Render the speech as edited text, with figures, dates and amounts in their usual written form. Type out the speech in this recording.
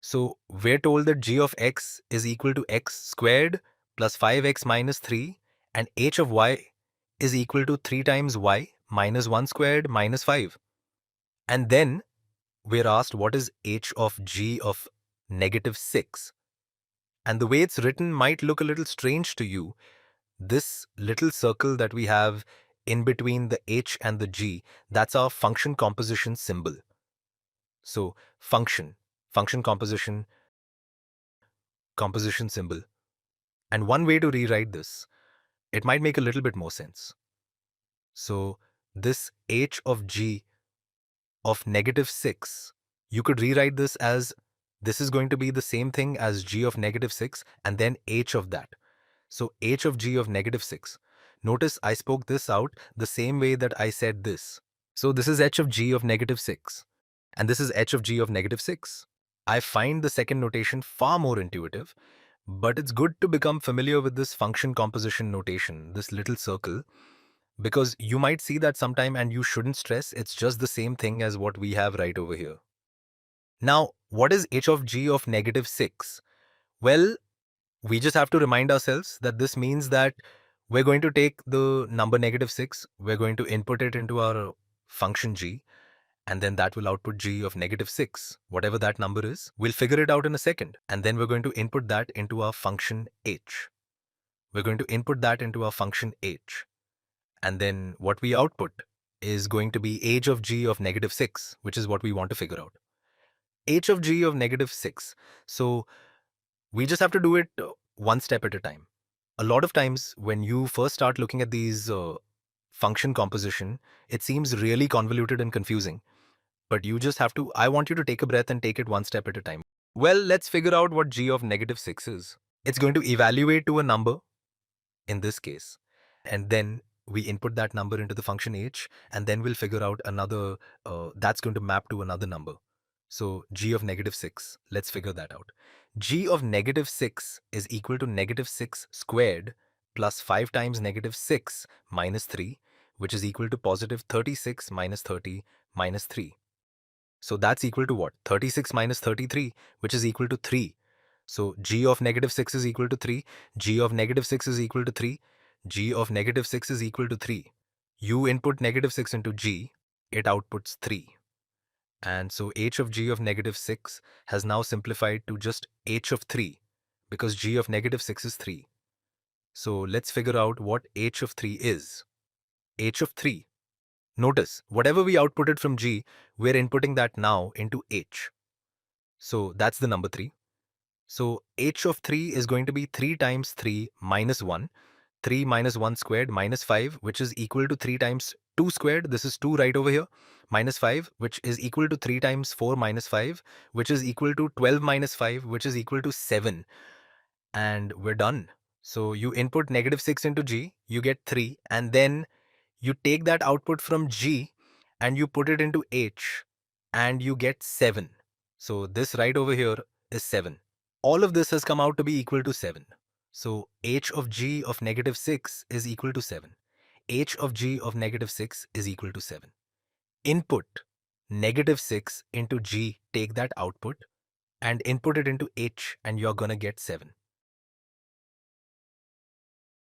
So we're told that g of x is equal to x squared plus 5x minus 3 and h of y is equal to 3 times y minus 1 squared minus 5. And then we're asked what is h of g of negative 6. And the way it's written might look a little strange to you. This little circle that we have in between the h and the g, that's our function composition symbol. So function composition symbol. And one way to rewrite this, it might make a little bit more sense. So this h of g of negative 6, you could rewrite this as this is going to be the same thing as g of negative 6 and then h of that. So h of g of negative 6. Notice I spoke this out the same way that I said this. So this is h of g of negative 6 and this is h of g of negative 6. I find the second notation far more intuitive, but it's good to become familiar with this function composition notation, this little circle, because you might see that sometime and you shouldn't stress, it's just the same thing as what we have right over here. Now, what is h of g of negative 6? Well, we just have to remind ourselves that this means that we're going to take the number negative 6, we're going to input it into our function g, and then that will output g of negative 6. Whatever that number is, we'll figure it out in a second. And then we're going to input that into our function h. We're going to input that into our function h. And then what we output is going to be h of g of negative 6, which is what we want to figure out. H of g of negative 6. So we just have to do it one step at a time. A lot of times when you first start looking at these function composition, it seems really convoluted and confusing. But you just have to, I want you to take a breath and take it one step at a time. Well, let's figure out what g of negative 6 is. It's going to evaluate to a number, in this case, and then we input that number into the function h, and then we'll figure out another, that's going to map to another number. So g of negative 6, let's figure that out. G of negative 6 is equal to negative 6 squared plus 5 times negative 6 minus 3, which is equal to positive 36 minus 30 minus 3. So that's equal to what? 36 minus 33, which is equal to 3. So g of negative 6 is equal to 3. G of negative 6 is equal to 3. G of negative 6 is equal to 3. You input negative 6 into g, it outputs 3. And so h of g of negative 6 has now simplified to just h of 3 because g of negative 6 is 3. So let's figure out what h of 3 is. H of 3. Notice, whatever we outputted from g, we're inputting that now into h. So that's the number 3. So h of 3 is going to be 3 times 3 minus 1. 3 minus 1 squared minus 5, which is equal to 3 times 2 squared. This is 2 right over here. Minus 5, which is equal to 3 times 4 minus 5, which is equal to 12 minus 5, which is equal to 7. And we're done. So you input negative 6 into g, you get 3, and then you take that output from g and you put it into h and you get 7. So this right over here is 7. All of this has come out to be equal to 7. So h of g of negative 6 is equal to 7. H of g of negative 6 is equal to 7. Input negative 6 into g, take that output and input it into h and you're gonna get 7.